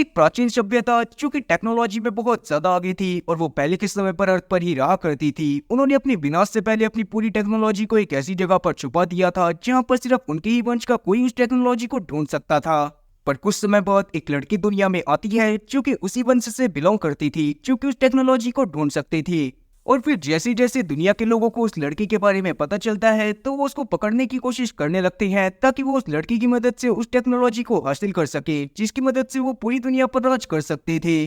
एक प्राचीन सभ्यता जो कि टेक्नोलॉजी में बहुत ज्यादा आगे थी और वो पहले के समय पर अर्थ पर ही रहा करती थी। उन्होंने अपने विनाश से पहले अपनी पूरी टेक्नोलॉजी को एक ऐसी जगह पर छुपा दिया था जहां पर सिर्फ उनके ही वंश का कोई उस टेक्नोलॉजी को ढूंढ सकता था। पर कुछ समय बाद एक लड़की दुनिया में आती है जो कि उसी वंश से बिलोंग करती थी, जो कि उस टेक्नोलॉजी को ढूंढ सकती थी। और फिर जैसे जैसे दुनिया के लोगों को उस लड़की के बारे में पता चलता है तो वो उसको पकड़ने की कोशिश करने लगते हैं ताकि वो उस लड़की की मदद से उस टेक्नोलॉजी को हासिल कर सके जिसकी मदद से वो पूरी दुनिया पर राज कर सकते थे।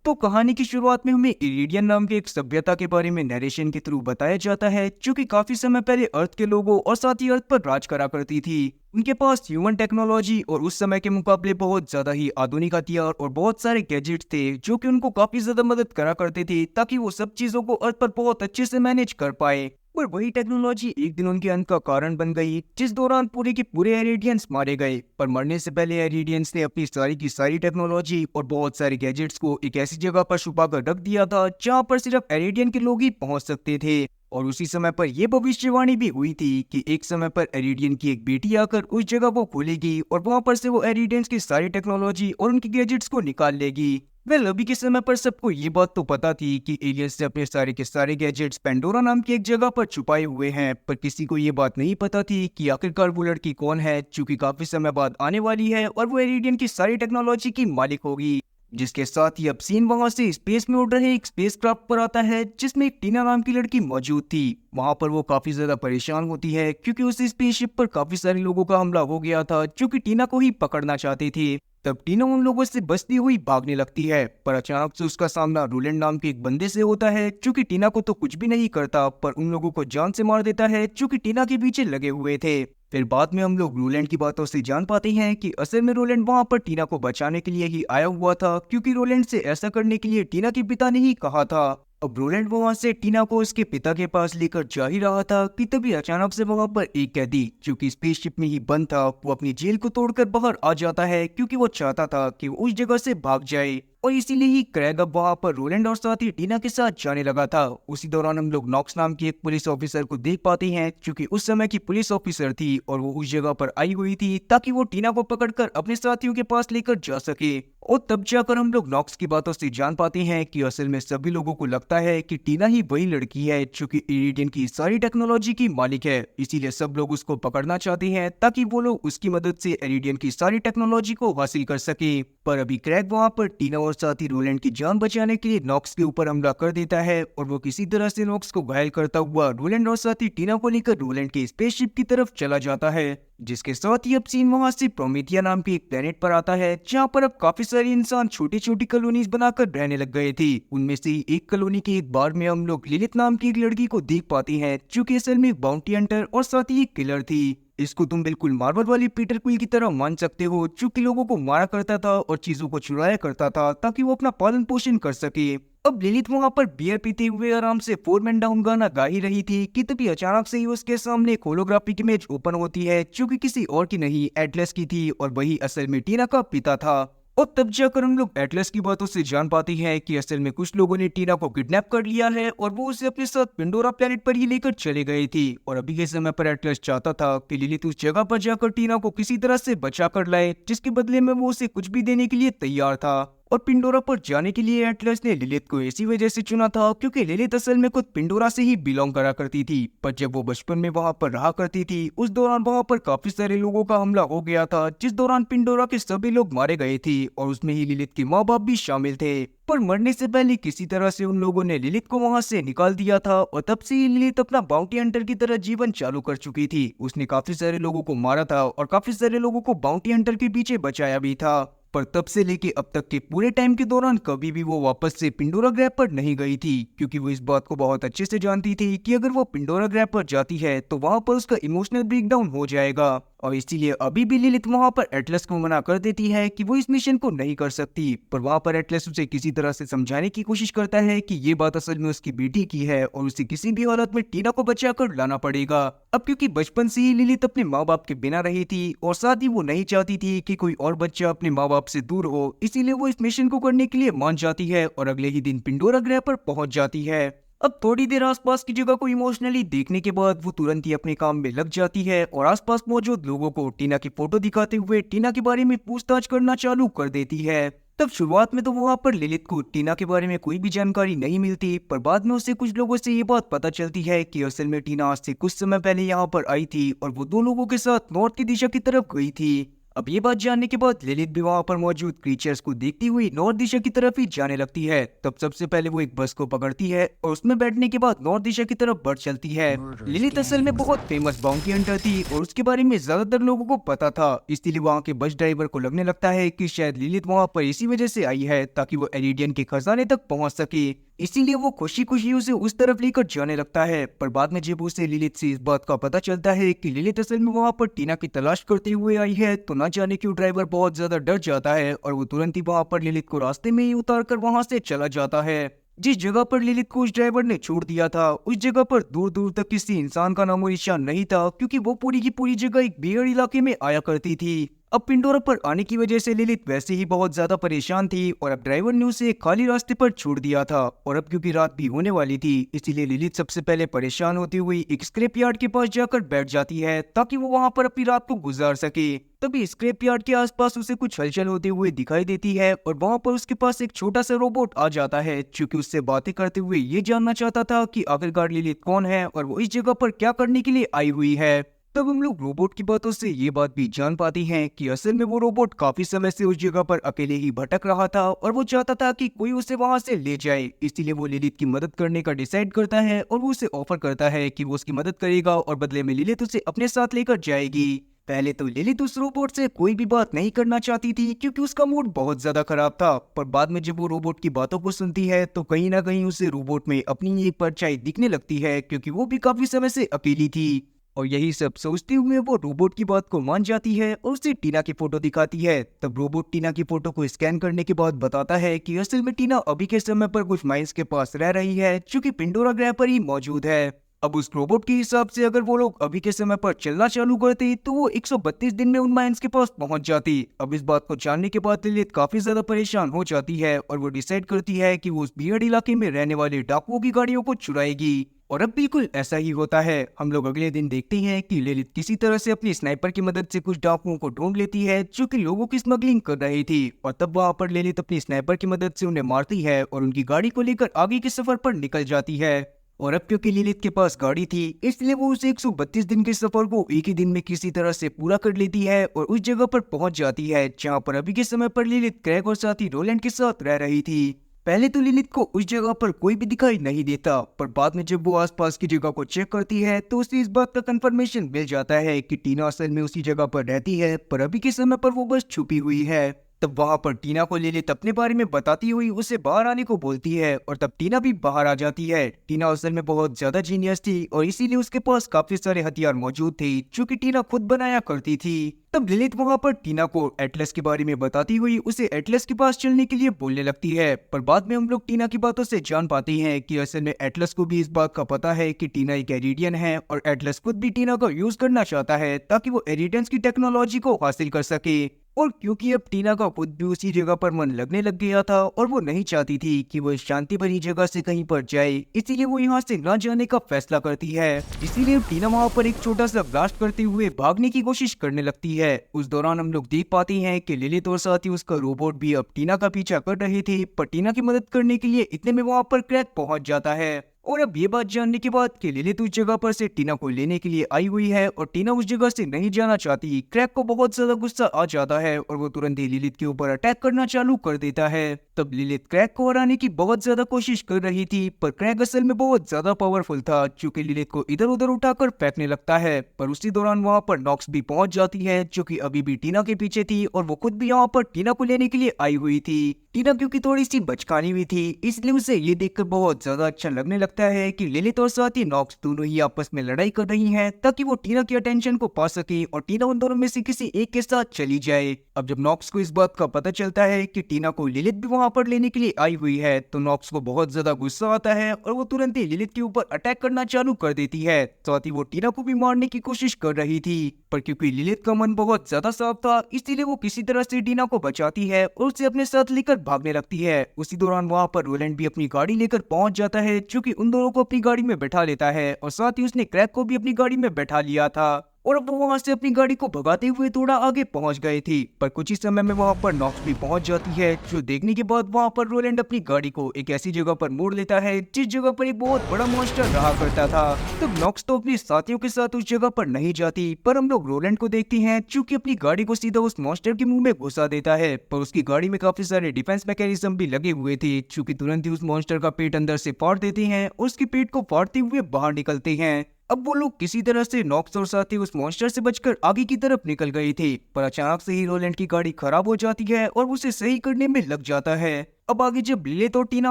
तो कहानी की शुरुआत में हमें इरिडियन नाम की एक सभ्यता के बारे में नरेशन के थ्रू बताया जाता है जो कि काफी समय पहले अर्थ के लोगों और साथ ही अर्थ पर राज करा करती थी। उनके पास ह्यूमन टेक्नोलॉजी और उस समय के मुकाबले बहुत ज्यादा ही आधुनिक हथियार और बहुत सारे गैजेट्स थे जो कि उनको काफी ज्यादा मदद करा करते थे ताकि वो सब चीजों को अर्थ पर बहुत अच्छे से मैनेज कर पाए। पर वही टेक्नोलॉजी एक दिन उनके अंत का कारण बन गई जिस दौरान पूरे के पूरे एरिडियंस मारे गए। पर मरने से पहले एरिडियंस ने अपनी सारी की सारी टेक्नोलॉजी और बहुत सारे गैजेट्स को एक ऐसी जगह पर छुपा कर रख दिया था जहां पर सिर्फ एरिडियन के लोग ही पहुंच सकते थे। और उसी समय पर यह भविष्यवाणी भी हुई थी कि एक समय पर एरिडियन की एक बेटी आकर उस जगह को खोलेगी और वहां पर से वो एरिडियंस की सारी टेक्नोलॉजी और उनके गैजेट्स को निकाल लेगी। वेल, अभी के समय पर सबको ये बात तो पता थी कि एलियंस ने अपने सारे के सारे गैजेट्स पेंडोरा नाम की एक जगह पर छुपाए हुए हैं, पर किसी को ये बात नहीं पता थी कि आखिरकार वो लड़की कौन है जो कि काफी समय बाद आने वाली है और वो एरिडियन की सारी टेक्नोलॉजी की मालिक होगी। जिसके साथ ही अब सीन वहां से स्पेस में उड़ रहे एक स्पेसक्राफ्ट पर आता है जिसमें एक टीना नाम की लड़की मौजूद थी। वहां पर वो काफी ज्यादा परेशान होती है क्योंकि उस स्पेसशिप पर काफी सारे लोगों का हमला हो गया था जो कि टीना को ही पकड़ना चाहते थे। तब टीना उन लोगों से बचती हुई भागने लगती है, पर अचानक से उसका सामना रोलैंड नाम के एक बंदे से होता है जो कि टीना को तो कुछ भी नहीं करता पर उन लोगों को जान से मार देता है जो कि टीना के पीछे लगे हुए थे। फिर बाद में हम लोग रोलैंड की बातों से जान पाते हैं कि असल में रोलैंड वहां पर टीना को बचाने के लिए ही आया हुआ था क्योंकि रोलैंड से ऐसा करने के लिए टीना के पिता ने ही कहा था। अब रोलैंड वहां से टीना को उसके पिता के पास लेकर जा ही रहा था कि तभी अचानक से वहां पर एक कैदी जो कि स्पेसशिप में ही बंद था वो अपनी जेल को तोड़कर बाहर आ जाता है क्योंकि वो चाहता था कि वो उस जगह से भाग जाए। और इसीलिए ही क्रैग अब वहां पर रोलैंड और साथ ही टीना के साथ जाने लगा था। उसी दौरान हम लोग नॉक्स नाम की एक पुलिस ऑफिसर को देख पाते हैं जो कि उस समय की पुलिस ऑफिसर थी और वो उस जगह पर आई हुई थी ताकि वो टीना को पकड़कर अपने साथियों के पास लेकर जा सके। और तब जाकर हम लोग नॉक्स की बातों से जान पाते हैं कि असल में सभी लोगों को लगता है कि टीना ही वही लड़की है जो कि इरिडियन की सारी टेक्नोलॉजी की मालिक है, इसीलिए सब लोग उसको पकड़ना चाहते हैं ताकि वो लोग उसकी मदद से इरिडियन की सारी टेक्नोलॉजी को हासिल कर सके। पर अभी क्रैग वहां पर टीना और साथी रोलैंड की जान बचाने के लिए नॉक्स के ऊपर हमला कर देता है और वो किसी तरह से नॉक्स को घायल करता हुआ रोलैंड और साथी टीना को लेकर रोलैंड के स्पेसशिप की तरफ चला जाता है। जिसके साथ ही अब सीन वहां से प्रोमेथिया नाम के एक प्लेनेट पर आता है जहां पर अब काफी सारे इंसान छोटी छोटी कॉलोनीज बनाकर रहने लग गए थे। उनमें से ही एक कॉलोनी के एक बार में हम लोग लिलिथ नाम की एक लड़की को देख पाते हैं जो कि असल में बाउंटी हंटर और साथ ही एक किलर थी। इसको तुम बिल्कुल मार्वल वाली पीटर क्विल की तरह मान सकते हो जो कि लोगों को मारा करता था और चीजों को चुराया करता था ताकि वो अपना पालन पोषण कर सके। अब लिलिथ वहां पर बियर पीते हुए आराम से 4 मैन डाउन गाना गा ही रही थी कि तभी अचानक से ही उसके सामने एक होलोग्राफिक इमेज ओपन होती है जो कि किसी और की नहीं एटलस की थी और वही असल में टीना का पिता था। और तब जाकर हम लोग एटलस की बातों से जान पाते हैं कि असल में कुछ लोगों ने टीना को किडनैप कर लिया है और वो उसे अपने साथ पेंडोरा प्लेनेट पर ही लेकर चले गए थे। और अभी के समय पर एटलस चाहता था कि लिलिथ उस जगह पर जाकर टीना को किसी तरह से बचा कर लाए जिसके बदले में वो उसे कुछ भी देने के लिए तैयार था। और पिंडोरा पर जाने के लिए एटलस ने लिलिथ को इसी वजह से चुना था क्योंकि लिलिथ असल में खुद पिंडोरा से ही बिलोंग करा करती थी। पर जब वो बचपन में वहां पर रहा करती थी उस दौरान वहां पर काफी सारे लोगों का हमला हो गया था जिस दौरान पिंडोरा के सभी लोग मारे गए थे और उसमें ही लिलिथ के माँ बाप भी शामिल थे। पर मरने से पहले किसी तरह से उन लोगों ने लिलिथ को वहां से निकाल दिया था और तब से ही लिलिथ अपना बाउंटी हंटर की तरह जीवन चालू कर चुकी थी। उसने काफी सारे लोगों को मारा था और काफी सारे लोगों को बाउंटी हंटर के पीछे बचाया भी था। पर तब से लेके अब तक के पूरे टाइम के दौरान कभी भी वो वापस से पिंडोरा ग्रह पर नहीं गई थी क्योंकि वो इस बात को बहुत अच्छे से जानती थी कि अगर वो पिंडोरा ग्रह पर जाती है तो वहां पर उसका इमोशनल ब्रेकडाउन हो जाएगा। और इसीलिए अभी भी लिलिथ वहां पर एटलस को मना कर देती है कि वो इस मिशन को नहीं कर सकती। पर वहां पर एटलस उसे किसी तरह से समझाने की कोशिश करता है कि ये बात असल में उसकी बेटी की है और उसे किसी भी हालत में टीना को बचाकर लाना पड़ेगा। अब क्योंकि बचपन से ही लिलिथ अपने माँ बाप के बिना रही थी और साथ ही वो नहीं चाहती थी कि कोई और बच्चा अपने माँ बाप से दूर हो, इसीलिए वो इस मिशन को करने के लिए मान जाती है और अगले ही दिन पिंडोरा ग्रह पर पहुंच जाती है। अब थोड़ी देर आसपास की जगह को इमोशनली देखने के बाद वो तुरंत ही अपने काम में लग जाती है और आसपास मौजूद लोगों को टीना की फोटो दिखाते हुए टीना के बारे में पूछताछ करना चालू कर देती है। तब शुरुआत में तो वहाँ पर लिलित को टीना के बारे में कोई भी जानकारी नहीं मिलती, पर बाद में उसे कुछ लोगों से ये बात पता चलती है कि असल में टीना आज से कुछ समय पहले यहाँ पर आई थी और वो दो लोगों के साथ नॉर्थ की दिशा की तरफ गई थी। अब ये बात जानने के बाद लिलित भी वहाँ पर मौजूद क्रीचर्स को देखती हुई नॉर्थ दिशा की तरफ ही जाने लगती है। तब सबसे पहले वो एक बस को पकड़ती है और उसमें बैठने के बाद नॉर्थ दिशा की तरफ बढ़ चलती है। लिलित असल में बहुत फेमस बाउंटी हंटर थी और उसके बारे में ज्यादातर लोगों को पता था, इसलिए वहाँ के बस ड्राइवर को लगने लगता है कि शायद लिलित वहाँ पर इसी वजह से आई है ताकि वो एरिडियन के खजाने तक पहुँच सके। इसीलिए वो खुशी खुशी उसे उस तरफ लेकर जाने लगता है। पर बाद में जब उसे लिलित से इस बात का पता चलता है कि लिलित असल में वहाँ पर टीना की तलाश करते हुए आई है, तो न जाने क्यों ड्राइवर बहुत ज्यादा डर जाता है और वो तुरंत ही वहाँ पर लिलित को रास्ते में ही उतार कर वहाँ से चला जाता है। जिस जगह पर लिलित को उस ड्राइवर ने छोड़ दिया था उस जगह पर दूर दूर तक किसी इंसान का नामो निशान नहीं था, क्योंकि वो पूरी की पूरी जगह एक बियर्ड इलाके में आया करती थी। अब पिंडोरा पर आने की वजह से लिलित वैसे ही बहुत ज्यादा परेशान थी और अब ड्राइवर ने उसे एक खाली रास्ते पर छोड़ दिया था और अब क्योंकि रात भी होने वाली थी, इसीलिए लिलित सबसे पहले परेशान होती हुई एक स्क्रैप यार्ड के पास जाकर बैठ जाती है ताकि वो वहां पर अपनी रात को गुजार सके। तभी स्क्रैप यार्ड के आसपास उसे कुछ हलचल होते हुए दिखाई देती है और वहां पर उसके पास एक छोटा सा रोबोट आ जाता है जो कि उससे बातें करते हुए ये जानना चाहता था कि आखिरकार लिलित कौन है और वो इस जगह पर क्या करने के लिए आई हुई है। तब हम लोग रोबोट की बातों से ये बात भी जान पाती हैं कि असल में वो रोबोट काफी समय से उस जगह पर अकेले ही भटक रहा था और वो चाहता था कि कोई उसे वहां से ले जाए, इसीलिए वो लिलित की मदद करने का डिसाइड करता है और वो उसे ऑफर करता है कि वो उसकी मदद करेगा और बदले में लिलित उसे अपने साथ लेकर जाएगी। पहले तो लिलित उस रोबोट से कोई भी बात नहीं करना चाहती थी क्योंकि उसका मूड बहुत ज्यादा खराब था, पर बाद में जब वो रोबोट की बातों को सुनती है तो कहीं ना कहीं उसे रोबोट में अपनी एक परछाई दिखने लगती है, क्योंकि वो भी काफी समय से अकेली थी। और यही सब सोचते हुए वो रोबोट की बात को मान जाती है और उसे टीना की फोटो दिखाती है। तब रोबोट टीना की फोटो को स्कैन करने के बाद बताता है कि असल में टीना अभी के समय पर कुछ माइंस के पास रह रही है जो कि पिंडोरा ग्रह पर ही मौजूद है। अब उस रोबोट के हिसाब से अगर वो लोग अभी के समय पर चलना चालू करते तो वो 132 दिन में उन माइंस के पास पहुंच जाती। अब इस बात को जानने के बाद लिलित काफी ज्यादा परेशान हो जाती है और वो डिसाइड करती है कि वो उस बियर्ड इलाके में रहने वाले डाकुओं की गाड़ियों को चुराएगी। और अब बिल्कुल ऐसा ही होता है। हम लोग अगले दिन देखते हैं कि लिलित किसी तरह से अपनी स्नाइपर की मदद से कुछ डाकुओं को ढूंढ लेती है जो कि लोगों की स्मगलिंग कर रही थी, और तब वहां पर लिलित अपनी स्नाइपर की मदद से उन्हें मारती है और उनकी गाड़ी को लेकर आगे के सफर पर निकल जाती है। और अब क्योंकि लिलित के पास गाड़ी थी इसलिए वो उस 132 दिन के सफर को एक ही दिन में किसी तरह से पूरा कर लेती है और उस जगह पर पहुंच जाती है जहां पर अभी के समय पर लिलित क्रैग और साथी रोलैंड के साथ रह रही थी। पहले तो लिलित को उस जगह पर कोई भी दिखाई नहीं देता, पर बाद में जब वो आसपास की जगह को चेक करती है तो उसे इस बात का कंफर्मेशन मिल जाता है कि टीना असल में उसी जगह पर रहती है, पर अभी के समय पर वो बस छुपी हुई है। तब वहां पर टीना को लिलित अपने बारे में बताती हुई उसे बाहर आने को बोलती है और तब टीना भी बाहर आ जाती है। टीना असल में बहुत ज्यादा जीनियस थी और इसीलिए उसके पास काफी सारे हथियार मौजूद थे जो कि टीना खुद बनाया करती थी। तब लिलित वहां पर टीना को एटलस के बारे में बताती हुई उसे एटलस के पास चलने के लिए बोलने लगती है, पर बाद में हम लोग टीना की बातों से जान पाते हैं कि असल में एटलस को भी इस बात का पता है कि टीना एक एरिडियन है और एटलस खुद भी टीना का यूज करना चाहता है ताकि वो एरिडियंस की टेक्नोलॉजी को हासिल कर सके। और क्योंकि अब टीना का खुद भी उसी जगह पर मन लगने लग गया था और वो नहीं चाहती थी कि वो इस शांति भरी जगह से कहीं पर जाए, इसीलिए वो यहाँ से न जाने का फैसला करती है। इसीलिए अब टीना वहाँ पर एक छोटा सा ब्लास्ट करते हुए भागने की कोशिश करने लगती है। उस दौरान हम लोग देख पाते हैं कि लिलित और साथ ही उसका रोबोट भी अब टीना का पीछा कर रहे थे, पर टीना की मदद करने के लिए इतने में वहाँ पर क्रैक पहुंच जाता है। और अब ये बात जानने के बाद कि लिलित उस जगह पर से टीना को लेने के लिए आई हुई है और टीना उस जगह से नहीं जाना चाहती, क्रैक को बहुत ज्यादा गुस्सा आ जाता है और वो तुरंत ही लिलित के ऊपर अटैक करना चालू कर देता है। तब लिलित क्रैक को हराने की बहुत ज्यादा कोशिश कर रही थी, पर क्रैक असल में बहुत ज्यादा पावरफुल था क्योंकि लिलित को इधर उधर उठाकर फेंकने लगता है। पर उसी दौरान वहाँ पर नॉक्स भी पहुंच जाती है जो कि अभी भी टीना के पीछे थी और वो खुद भी यहाँ पर टीना को लेने के लिए आई हुई थी। टीना क्योंकि थोड़ी सी बचकानी हुई थी इसलिए उसे ये देखकर बहुत ज्यादा अच्छा लगने लगता है कि लिलित और साथ ही नॉक्स दोनों ही आपस में लड़ाई कर रही हैं ताकि वो टीना की अटेंशन को पा सके और टीना उन दोनों में से किसी एक के साथ चली जाए। अब जब नॉक्स को इस बात का पता चलता है कि टीना को लिलित भी वहां पर लेने के लिए आई हुई है तो नॉक्स को बहुत ज्यादा गुस्सा आता है और वो तुरंत ही लिलित के ऊपर अटैक करना चालू कर देती है। साथ ही वो टीना को भी मारने की कोशिश कर रही थी, पर क्योंकि लिलित का मन बहुत ज्यादा साफ था इसीलिए वो किसी तरह से टीना को बचाती है और उसे अपने साथ लेकर भागने लगती है। उसी दौरान वहाँ पर रोलैंड भी अपनी गाड़ी लेकर पहुंच जाता है, जो कि उन दोनों को अपनी गाड़ी में बैठा लेता है और साथ ही उसने क्रैक को भी अपनी गाड़ी में बैठा लिया था और अब वो वहां से अपनी गाड़ी को भगाते हुए थोड़ा आगे पहुंच गए थे। पर कुछ ही समय में वहां पर नॉक्स भी पहुंच जाती है, जो देखने के बाद वहां पर रोलैंड अपनी गाड़ी को एक ऐसी जगह पर मोड़ लेता है जिस जगह पर एक बहुत बड़ा मॉन्स्टर रहा करता था। तब नॉक्स तो अपने साथियों के साथ उस जगह पर नहीं जाती, पर हम लोग रोलैंड को देखते हैं जो कि अपनी गाड़ी को सीधा उस मॉन्स्टर के मुंह में घुसा देता है। पर उसकी गाड़ी में काफी सारे डिफेंस मैकेनिज्म भी लगे हुए थे, जो कि तुरंत ही उस मॉन्स्टर का पेट अंदर से फाड़ देते हैं और उसके पेट को फाड़ते हुए बाहर निकलते हैं। अब वो लोग किसी तरह से नॉक्स और साथी उस मॉन्स्टर से बचकर आगे की तरफ निकल गए थे, पर अचानक से ही रोलैंड की गाड़ी खराब हो जाती है और उसे सही करने में लग जाता है। अब आगे जब लिलिथ और टीना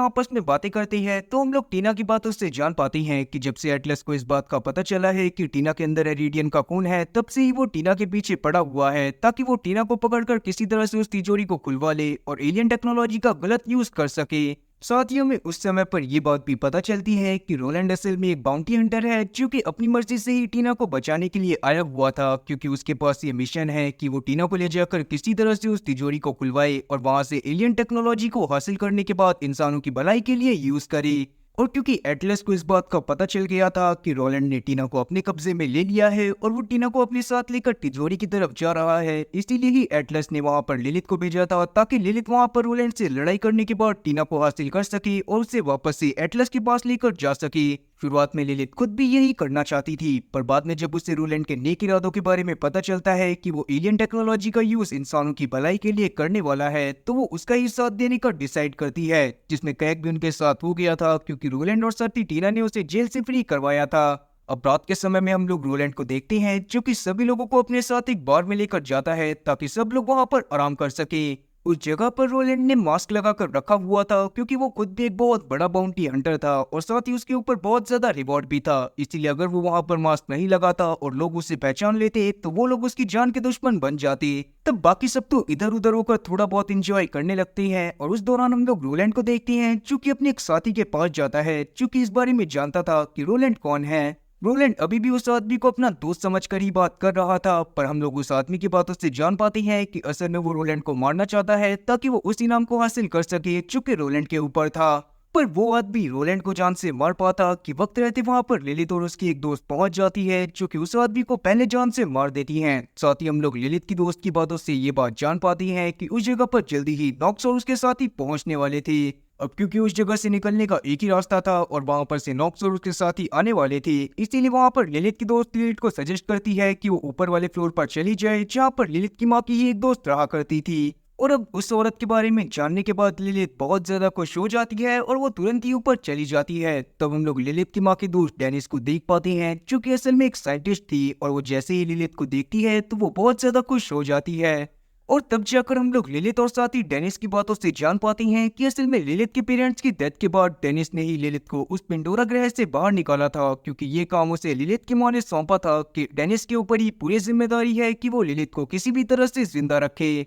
आपस में बातें करती हैं, तो हम लोग टीना की बातों से जान पाते हैं कि जब से एटलस को इस बात का पता चला है कि टीना के अंदर एरिडियन का खून है, तब से ही वो टीना के पीछे पड़ा हुआ है ताकि वो टीना को पकड़कर किसी तरह से उस तिजोरी को खुलवा ले और एलियन टेक्नोलॉजी का गलत यूज कर सके। साथियों में उस समय पर यह बात भी पता चलती है कि रोलैंड असल में एक बाउंटी हंटर है, जो कि अपनी मर्जी से ही टीना को बचाने के लिए आया हुआ था, क्योंकि उसके पास ये मिशन है कि वो टीना को ले जाकर किसी तरह से उस तिजोरी को खुलवाए और वहां से एलियन टेक्नोलॉजी को हासिल करने के बाद इंसानों की भलाई के लिए यूज करे। और क्योंकि एटलस को इस बात का पता चल गया था कि रोलैंड ने टीना को अपने कब्जे में ले लिया है और वो टीना को अपने साथ लेकर तिजोरी की तरफ जा रहा है, इसीलिए ही एटलस ने वहां पर लिलिथ को भेजा था ताकि लिलिथ वहां पर रोलैंड से लड़ाई करने के बाद टीना को हासिल कर सके और उसे वापस से एटलस के पास लेकर जा सके। शुरुआत में लिलिथ खुद भी यही करना चाहती थी, पर बाद में जब उसे रोलैंड के नेक इरादों के बारे में पता चलता है कि वो एलियन टेक्नोलॉजी का यूज इंसानों की भलाई के लिए करने वाला है, तो वो उसका ही साथ देने का डिसाइड करती है, जिसमें कैग भी उनके साथ हो गया था क्योंकि रोलैंड और साथी टीना ने उसे जेल से फ्री करवाया था। अब रात के समय में हम लोग रोलैंड को देखते हैं, जो कि सभी लोगों को अपने साथ एक बार में लेकर जाता है ताकि सब लोग वहां पर आराम कर सके। उस जगह पर रोलैंड ने मास्क लगाकर रखा हुआ था, क्योंकि वो खुद भी एक बहुत बड़ा बाउंटी हंटर था और साथ ही उसके ऊपर बहुत ज्यादा रिवॉर्ड भी था। इसीलिए अगर वो वहां पर मास्क नहीं लगाता और लोग उसे पहचान लेते, तो वो लोग उसकी जान के दुश्मन बन जाते। तब बाकी सब तो इधर उधर होकर थोड़ा बहुत एंजॉय करने लगते हैं और उस दौरान हम लोग रोलैंड को देखते हैं, जो कि अपने एक साथी के पास जाता है, जो कि इस बारे में जानता था कि रोलैंड कौन है। रोलैंड अभी भी उस आदमी को अपना दोस्त समझकर ही बात कर रहा था, पर हम लोग उस आदमी की बातों से जान पाते हैं कि असल में वो रोलैंड को मारना चाहता है ताकि वो उस इनाम को हासिल कर सके जो कि रोलैंड के ऊपर था। पर वो आदमी रोलैंड को जान से मार पाता कि वक्त रहते वहां पर लिलिथ और उसकी एक दोस्त पहुंच जाती है, जो कि उस आदमी को पहले जान से मार देती हैं। साथ ही हम लोग लिलिथ की दोस्त की बातों से ये बात जान पाते हैं कि उस जगह पर जल्दी ही नॉक्स और उसके साथी पहुंचने वाले थे। अब क्योंकि उस जगह से निकलने का एक ही रास्ता था और वहां पर से नॉक्स और उसके साथी आने वाले थे, इसीलिए वहां पर लिलिथ की दोस्त लिलिथ को सजेस्ट करती है कि वो ऊपर वाले फ्लोर पर चली जाए, जहां पर लिलिथ की माँ की ही एक दोस्त रहा करती थी। और अब उस औरत के बारे में जानने के बाद लिलिथ बहुत ज्यादा खुश हो जाती है और वो तुरंत ही ऊपर चली जाती है। तब हम लोग लिलिथ की माँ के दोस्त डेनिस को देख पाते हैं, जो कि असल में एक साइंटिस्ट थी, और वो जैसे ही लिलिथ को देखती है तो वो बहुत ज्यादा खुश हो जाती है। और तब जाकर हम लोग लिलिथ और साथ ही डेनिस की बातों से जान पाते हैं कि असल में लिलिथ के पेरेंट्स की डेथ के बाद डेनिस ने ही लिलिथ को उस पेंडोरा ग्रह से बाहर निकाला था, क्योंकि ये काम उसे लिलिथ की माँ ने सौंपा था कि डेनिस के ऊपर ही पूरी जिम्मेदारी है कि वो लिलिथ को किसी भी तरह से जिंदा रखे।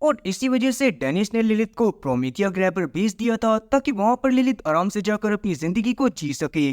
और इसी वजह से डेनिस ने लिलिथ को प्रोमीथिया ग्रह पर भेज दिया था ताकि वहां पर लिलिथ आराम से जाकर अपनी जिंदगी को जी सके।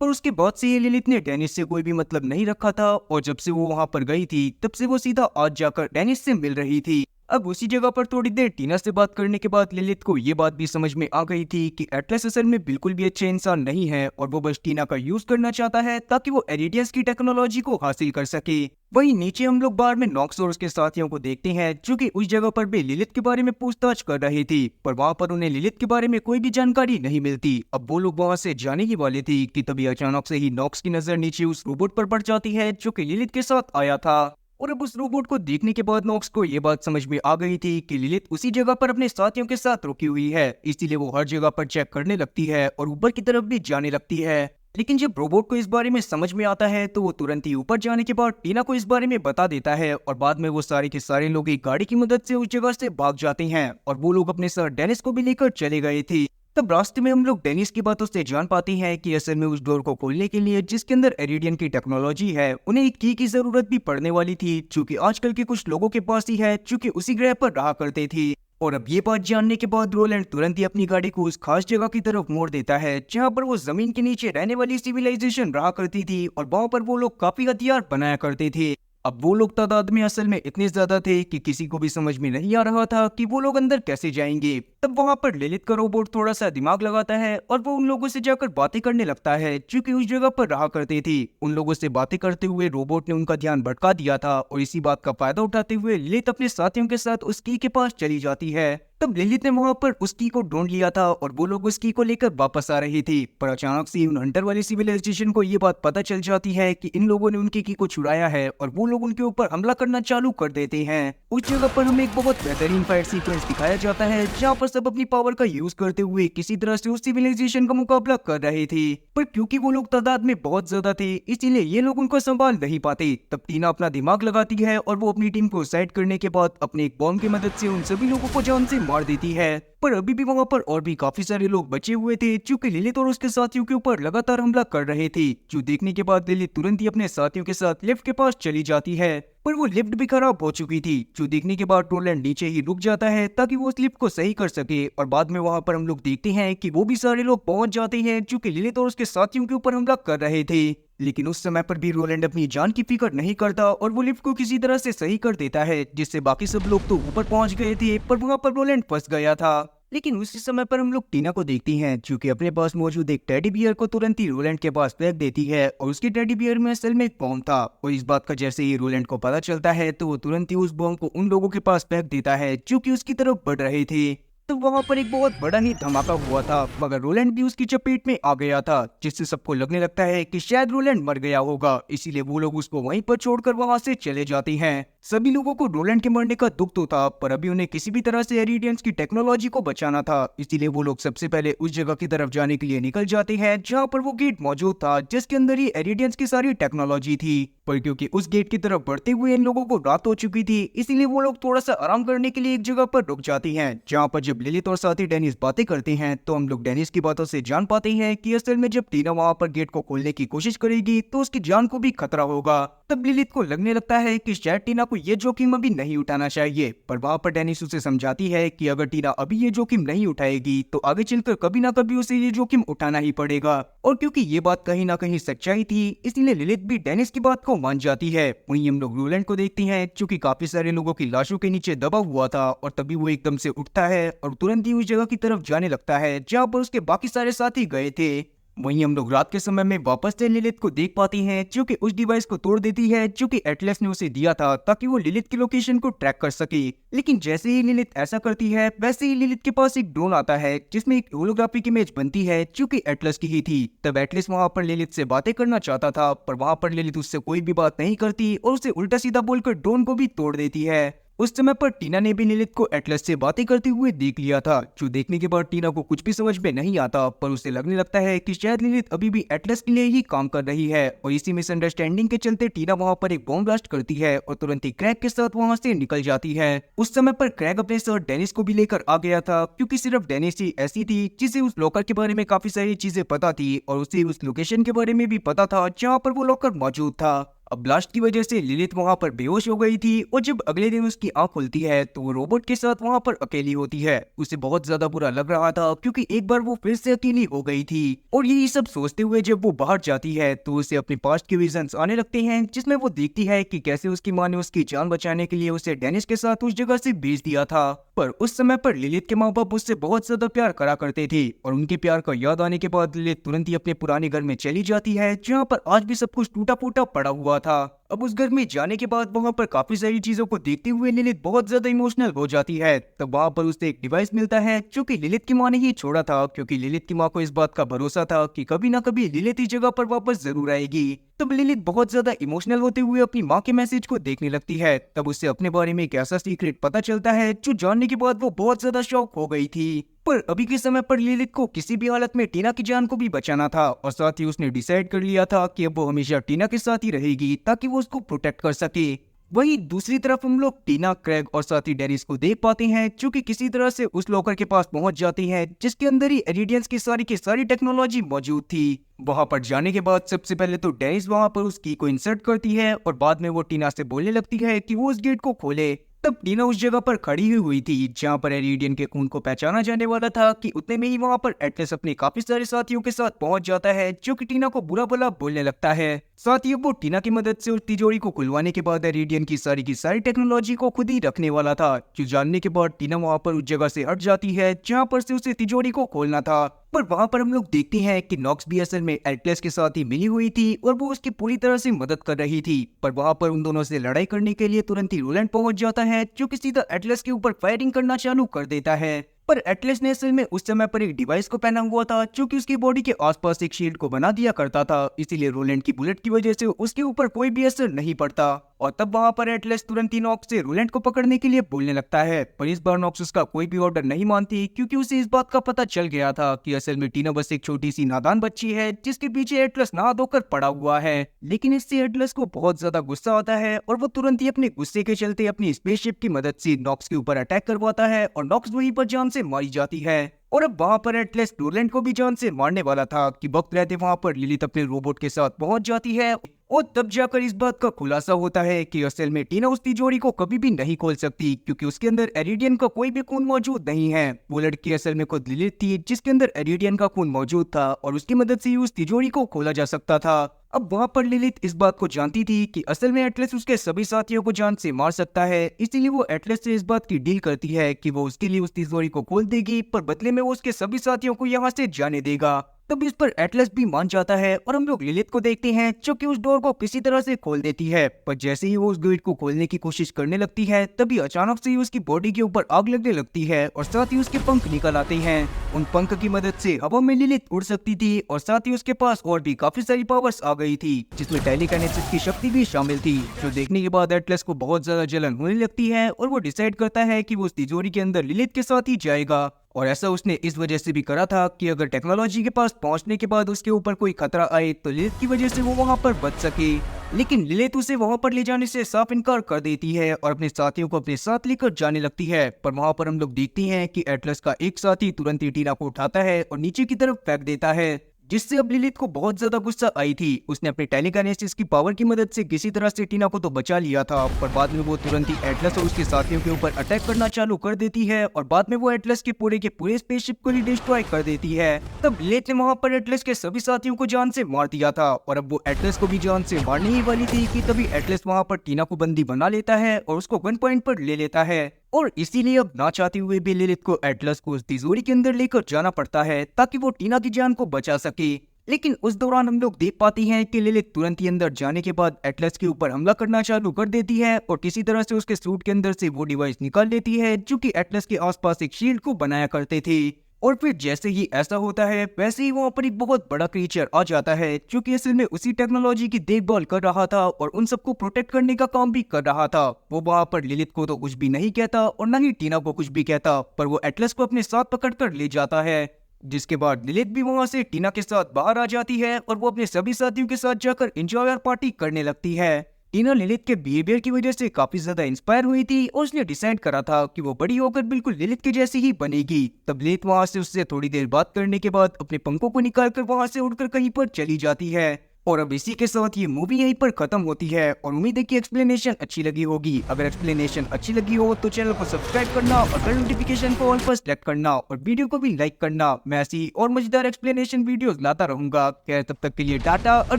और उसके बाद से ये लिलिथ ने डेनिस से कोई भी मतलब नहीं रखा था, और जब से वो वहां पर गई थी तब से वो सीधा आज जाकर डेनिस से मिल रही थी। अब उसी जगह पर थोड़ी देर टीना से बात करने के बाद लिलिथ को ये बात भी समझ में आ गई थी कि एटलस असल में बिल्कुल भी अच्छे इंसान नहीं है और वो बस टीना का यूज करना चाहता है ताकि वो एरिडियंस की टेक्नोलॉजी को हासिल कर सके। वहीं नीचे हम लोग बार में नॉक्स और उसके साथियों को देखते हैं, जो कि उस जगह पर भी लिलिथ के बारे में पूछताछ कर रही थी, पर वहां पर उन्हें लिलिथ के बारे में कोई भी जानकारी नहीं मिलती। अब वो लोग वहां से जाने ही वाले थे कि तभी अचानक से ही नॉक्स की नजर नीचे उस रोबोट पर पड़ जाती है, जो कि लिलिथ के साथ आया था। और अब उस रोबोट को देखने के बाद नॉक्स को ये बात समझ में आ गई थी कि लिलिथ उसी जगह पर अपने साथियों के साथ रुकी हुई है, इसीलिए वो हर जगह पर चेक करने लगती है और ऊपर की तरफ भी जाने लगती है। लेकिन जब रोबोट को इस बारे में समझ में आता है तो वो तुरंत ही ऊपर जाने के बाद टीना को इस बारे में बता देता है, और बाद में वो सारे के सारे लोग एक गाड़ी की मदद से उस जगह से भाग जाते हैं और वो लोग अपने साथ डेनिस को भी लेकर चले गए थे। तब रास्ते में हम लोग डेनिस की बातों से जान पाते हैं कि असल में उस डोर को खोलने के लिए जिसके अंदर एरिडियन की टेक्नोलॉजी है, उन्हें एक की जरूरत भी पड़ने वाली थी, जो कि आजकल के कुछ लोगों के पास ही है, जो कि उसी ग्रह पर रहा करते थे। और अब ये बात जानने के बाद रोलैंड तुरंत ही अपनी गाड़ी को उस खास जगह की तरफ मोड़ देता है, जहाँ पर वो जमीन के नीचे रहने वाली सिविलाइजेशन रहा करती थी और वहाँ पर वो लोग काफी हथियार बनाया करते थे। अब वो लोग तादाद में असल में इतने ज्यादा थे कि किसी को भी समझ में नहीं आ रहा था कि वो लोग अंदर कैसे जाएंगे। तब वहां पर लिलित का रोबोट थोड़ा सा दिमाग लगाता है और वो उन लोगों से जाकर बातें करने लगता है जो कि उस जगह पर रहा करते थे। उन लोगों से बातें करते हुए रोबोट ने उनका ध्यान भटका दिया था और इसी बात का फायदा उठाते हुए लिलित अपने साथियों के साथ उस की के पास चली जाती है। तब लिलित ने वहां पर उस की को ढूंढ लिया था और वो लोग उस की को लेकर वापस आ रहे थे, पर अचानक से उन हंटर वाले सिविलाइजेशन को ये बात पता चल जाती है कि इन लोगों ने उनकी की को चुराया है और वो लोग उनके ऊपर हमला करना चालू कर देते हैं। उस जगह पर हमें एक बहुत बेहतरीन फाइट सीक्वेंस दिखाया जाता है जहाँ पर सब अपनी पावर का यूज करते हुए किसी तरह से उस सिविलाइजेशन का मुकाबला कर रहे थे, पर क्योंकि वो लोग तादाद में बहुत ज्यादा थे इसीलिए ये लोग उनको संभाल नहीं पाते। तब टीना अपना दिमाग लगाती है और वो अपनी टीम को साइड करने के बाद अपने एक बॉम्ब की मदद से उन सभी लोगों को जान से मार देती है। पर अभी भी वहां पर और भी काफी सारे लोग बचे हुए थे जो कि लिलित और उसके साथियों के ऊपर लगातार हमला कर रहे थे, जो देखने के बाद लिलित तुरंत ही अपने साथियों के साथ लिफ्ट के पास चली जाती है। पर वो लिफ्ट भी खराब हो चुकी थी, जो देखने के बाद रोलैंड नीचे ही रुक जाता है ताकि वो उस लिफ्ट को सही कर सके। और बाद में वहां पर हम लोग देखते हैं कि वो भी सारे लोग पहुंच जाते हैं जो कि लिलित और उसके साथियों के ऊपर हमला कर रहे थे। लेकिन उस समय पर भी रोलैंड अपनी जान की फिक्र नहीं करता और वो लिफ्ट को किसी तरह से सही कर देता है, जिससे बाकी सब लोग तो ऊपर पहुंच गए थे पर वहां पर रोलैंड फंस गया था। लेकिन उसी समय पर हम लोग टीना को देखती हैं जो कि अपने पास मौजूद एक टेडी बियर को तुरंत ही रोलैंड के पास फेंक देती है और उसकी टेडी बियर में असल में एक बॉम्ब था। और इस बात का जैसे ही रोलैंड को पता चलता है तो वो तुरंत ही उस बॉम्ब को उन लोगों के पास फेंक देता है जो कि उसकी तरफ बढ़ रहे थे। तो वहां पर एक बहुत बड़ा ही धमाका हुआ था, मगर रोलैंड भी उसकी चपेट में आ गया था, जिससे सबको लगने लगता है कि शायद रोलैंड मर गया होगा। इसीलिए वो लोग उसको वहीं पर छोड़कर वहां से चले जाते हैं। सभी लोगों को रोलैंड के मरने का दुख तो था, पर अभी उन्हें किसी भी तरह से एरिडियंस की टेक्नोलॉजी को बचाना था, इसीलिए वो लोग सबसे पहले उस जगह की तरफ जाने के लिए निकल जाते हैं जहाँ पर वो गेट मौजूद था जिसके अंदर ही एरिडियंस की सारी टेक्नोलॉजी थी। पर क्योंकि उस गेट की तरफ बढ़ते हुए इन लोगों को रात हो चुकी थी, इसीलिए वो लोग थोड़ा सा आराम करने के लिए एक जगह पर रुक जाती हैं, जहाँ पर जब लिलित और साथी डेनिस बातें करते हैं तो हम लोग डेनिस की बातों से जान पाते हैं कि असल में जब टीना वहां पर गेट को खोलने की कोशिश करेगी तो उसकी जान को भी खतरा होगा। तब लिलित को लगने लगता है कि शायद टीना को ये जोखिम अभी नहीं उठाना चाहिए, पर वहां पर डेनिस उसे समझाती है कि अगर टीना अभी ये जोखिम नहीं उठाएगी तो आगे चलकर कभी ना कभी उसे ये जोखिम उठाना ही पड़ेगा। और क्योंकि ये बात कहीं ना कहीं सच्चाई थी, इसलिए लिलित भी डेनिस की बात को मान जाती है। वहीं हम लोग रोलैंड को देखते हैं जो कि काफी सारे लोगों की लाशों के नीचे दबा हुआ था, और तभी वो एकदम से उठता है और तुरंत ही उस जगह की तरफ जाने लगता है जहाँ पर उसके बाकी सारे साथी गए थे। वहीं हम लोग रात के समय में वापस से लिलित को देख पाती हैं जो कि उस डिवाइस को तोड़ देती है जो कि एटलस ने उसे दिया था ताकि वो लिलित की लोकेशन को ट्रैक कर सके। लेकिन जैसे ही लिलित ऐसा करती है वैसे ही लिलित के पास एक ड्रोन आता है जिसमें एक होलोग्राफिक इमेज बनती है जो कि एटलस की ही थी। तब एटलस वहां पर लिलित से बातें करना चाहता था, पर वहां पर लिलित उससे कोई भी बात नहीं करती और उसे उल्टा सीधा बोलकर ड्रोन को भी तोड़ देती है। उस समय पर टीना ने भी लिलित को एटलस से बातें करते हुए देख लिया था, जो देखने के बाद टीना को कुछ भी समझ में नहीं आता, पर उसे लगने लगता है कि शायद लिलित अभी भी एटलस के लिए ही काम कर रही है। और इसी मिसअंडरस्टैंडिंग के चलते टीना वहां पर एक बॉम्ब ब्लास्ट करती है और तुरंत ही क्रैग के साथ वहां से निकल जाती है। उस समय पर क्रैग अपने साथ डेनिस को भी लेकर आ गया था, क्योंकि सिर्फ डेनिस ही ऐसी थी जिसे उस लॉकर के बारे में काफी सारी चीजें पता थी और उसे उस लोकेशन के बारे में भी पता था जहाँ पर वो लॉकर मौजूद था। अब ब्लास्ट की वजह से लिलित वहां पर बेहोश हो गई थी और जब अगले दिन उसकी आंख खुलती है तो वो रोबोट के साथ वहां पर अकेली होती है। उसे बहुत ज्यादा बुरा लग रहा था क्योंकि एक बार वो फिर से अकेली हो गई थी। और यही सब सोचते हुए जब वो बाहर जाती है तो उसे अपने पास्ट के विजन्स आने लगते हैं, जिसमें वो देखती है कि कैसे उसकी माँ ने उसकी जान बचाने के लिए उसे डेनिस के साथ उस जगह से भेज दिया था। पर उस समय पर लिलित के माँ बाप उससे बहुत ज्यादा प्यार करा करते थे और उनके प्यार का याद आने के बाद लिलित तुरंत ही अपने पुराने घर में चली जाती है जहाँ पर आज भी सब कुछ टूटा फूटा पड़ा हुआ था। अब उस घर में जाने के बाद वहां पर काफी सारी चीजों को देखते हुए लिलित बहुत ज्यादा इमोशनल हो जाती है। तब वहां पर उसे एक डिवाइस मिलता है जो कि लिलित की माँ ने ही छोड़ा था, क्योंकि लिलित की माँ को इस बात का भरोसा था कि कभी ना कभी लिलित इस जगह पर वापस जरूर आएगी। तब लिलित बहुत ज्यादा इमोशनल होते हुए अपनी माँ के मैसेज को देखने लगती है। तब उससे अपने बारे में एक ऐसा सीक्रेट पता चलता है जो जानने के बाद वो बहुत ज्यादा शॉक हो गई थी। पर अभी के समय पर लिलित को किसी भी हालत में टीना की जान को भी बचाना था और साथ ही उसने डिसाइड कर लिया था कि अब वो हमेशा टीना के साथ ही रहेगी ताकि वो उसको प्रोटेक्ट कर सके। वहीं दूसरी तरफ हम लोग टीना, क्रैग और साथ ही डेनिस को देख पाते हैं जो कि किसी तरह से उस लॉकर के पास पहुंच जाती हैं जिसके अंदर ही एरिडियंस की सारी टेक्नोलॉजी मौजूद थी। वहां पर जाने के बाद सबसे पहले तो डेनिस वहां पर उस की को इंसर्ट करती है और बाद में वो टीना से बोलने लगती है कि वो उस गेट को खोले। तब टीना उस जगह पर खड़ी हुई थी जहाँ पर एरिडियन के खून को पहचाना जाने वाला था कि उतने में ही वहाँ पर एटलस अपने काफी सारे साथियों के साथ पहुंच जाता है, जो कि टीना को बुरा भला बोलने लगता है। साथ ही वो टीना की मदद से उस तिजोरी को खुलवाने के बाद एरिडियन की सारी टेक्नोलॉजी को खुद ही रखने वाला था, जो जानने के बाद टीना वहाँ पर उस जगह से हट जाती है जहाँ पर से उसे तिजोरी को खोलना था। पर वहाँ पर हम लोग देखते हैं कि नॉक्स भी असल में एटलस के साथ ही मिली हुई थी और वो उसकी पूरी तरह से मदद कर रही थी। पर वहाँ पर उन दोनों से लड़ाई करने के लिए तुरंत ही रोलैंड पहुंच जाता है, जो कि सीधा एटलस के ऊपर फायरिंग करना चालू कर देता है। पर एटलस ने असल में उस समय पर एक डिवाइस को पहना हुआ था जो कि उसकी बॉडी के आसपास एक शील्ड को बना दिया करता था, इसीलिए रोलैंड की बुलेट की वजह से उसके ऊपर कोई भी असर नहीं पड़ता। और तब वहाँ पर एटलस तुरंत ही नॉक्स से रोलैंड को पकड़ने के लिए बोलने लगता है, पर इस बार नॉक्स उसका कोई भी ऑर्डर नहीं मानती, क्योंकि उसे इस बात का पता चल गया था कि असल में टीना बस एक छोटी सी नादान बच्ची है जिसके पीछे एटलस नहा धोकर पड़ा हुआ है। लेकिन इससे एटलस को बहुत ज्यादा गुस्सा आता है और वो तुरंत ही अपने गुस्से के चलते अपनी स्पेसशिप की मदद से नॉक्स के ऊपर अटैक करवाता है और नॉक्स वहीं पर जान से मारी जाती है। और अब वहाँ पर एटलस रोलैंड को भी जान से मारने वाला था कि वक्त रहते वहाँ पर लिलिथ अपने रोबोट के साथ पहुंच जाती है और तब जाकर इस बात का खुलासा होता है कि असल में टीना उस तिजोरी को कभी भी नहीं खोल सकती, क्योंकि उसके अंदर एरिडियन का कोई भी खून मौजूद नहीं है। वो लड़की असल में खुद लिलिथ थी जिसके अंदर एरिडियन का खून मौजूद था और उसकी मदद से ही उस तिजोरी को खोला जा सकता था। अब वहाँ पर लिलिथ इस बात को जानती थी कि असल में एटलस उसके सभी साथियों को जान से मार सकता है, इसीलिए वो एटलस से इस बात की डील करती है कि वो उसके लिए उस तिजोरी को खोल देगी, पर बदले में वो उसके सभी साथियों को यहाँ से जाने देगा। तब इस पर एटलस भी मान जाता है और हम लोग लिलिथ को देखते हैं जो कि उस डोर को किसी तरह से खोल देती है। पर जैसे ही वो उस गेट को खोलने की कोशिश करने लगती है तभी अचानक से ही उसकी बॉडी के ऊपर आग लगने लगती है और साथ ही उसके पंख निकल आते हैं। उन पंख की मदद से हवा में लिलिथ उड़ सकती थी और साथ ही उसके पास और भी काफी सारी पावर्स आ गई थी, जिसमें टेलीकाइनेसिस की शक्ति भी शामिल थी, जो देखने के बाद एटलस को बहुत ज्यादा जलन होने लगती है और वो डिसाइड करता है कि वो उस तिजोरी के अंदर लिलिथ के साथ ही जाएगा। और ऐसा उसने इस वजह से भी करा था कि अगर टेक्नोलॉजी के पास पहुंचने के बाद उसके ऊपर कोई खतरा आए तो लिलिथ की वजह से वो वहां पर बच सके। लेकिन लिलिथ उसे वहां पर ले जाने से साफ इनकार कर देती है और अपने साथियों को अपने साथ लेकर जाने लगती है। पर वहां पर हम लोग देखते हैं कि एटलस का एक साथी तुरंत ही टीना को उठाता है और नीचे की तरफ फेंक देता है, जिससे अब लिलिथ को बहुत ज्यादा गुस्सा आई थी। उसने अपने टेलीकाइनेसिस की पावर की मदद से किसी तरह से टीना को तो बचा लिया था, पर बाद में वो तुरंत ही एटलस और उसके साथियों के ऊपर अटैक करना चालू कर देती है और बाद में वो एटलस के पूरे स्पेसशिप को ही डिस्ट्रॉय कर देती है। तब लिलिथ ने वहां पर एटलस के सभी साथियों को जान से मार दिया था और अब वो एटलस को भी जान से मारने ही वाली थी कि तभी एटलस वहां पर टीना को बंदी बना लेता है और उसको गन पॉइंट पर ले लेता है। और इसीलिए अब ना चाहते हुए भी लिलिथ को एटलस को उस तिजोरी के अंदर लेकर जाना पड़ता है ताकि वो टीना की जान को बचा सके। लेकिन उस दौरान हम लोग देख पाते हैं कि लिलिथ तुरंत ही अंदर जाने के बाद एटलस के ऊपर हमला करना चालू कर देती है और किसी तरह से उसके सूट के अंदर से वो डिवाइस निकाल लेती है जो कि एटलस के आसपास एक शील्ड को बनाया करते थे। और फिर जैसे ही ऐसा होता है वैसे ही वहाँ पर एक बहुत बड़ा क्रीचर आ जाता है जो कि असल में उसी टेक्नोलॉजी की देखभाल कर रहा था और उन सबको प्रोटेक्ट करने का काम भी कर रहा था। वो वहाँ पर लिलिथ को तो कुछ भी नहीं कहता और न ही टीना को कुछ भी कहता, पर वो एटलस को अपने साथ पकड़कर ले जाता है। जिसके बाद लिलिथ भी वहाँ से टीना के साथ बाहर आ जाती है और वो अपने सभी साथियों के साथ जाकर एंजॉय और पार्टी करने लगती है। टीना लिलिथ के बिहेवियर की वजह से काफी ज्यादा इंस्पायर हुई थी और उसने डिसाइड करा था कि वो बड़ी होकर बिल्कुल लिलिथ के जैसी ही बनेगी। तब लिलिथ वहाँ से उससे थोड़ी देर बात करने के बाद अपने पंखों को निकालकर वहाँ से उड़कर कहीं पर चली जाती है। और अब इसी के साथ ये मूवी यहीं पर खत्म होती है और उम्मीद है कि एक्सप्लेनेशन अच्छी लगी होगी। अगर एक्सप्लेनेशन अच्छी लगी हो तो चैनल को सब्सक्राइब करना और बेल नोटिफिकेशन को ऑल पर सेलेक्ट करना और वीडियो को भी लाइक करना। मैं ऐसी और मजेदार एक्सप्लेनेशन वीडियोस लाता रहूंगा। तब तक के लिए टाटा और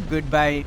गुड बाय।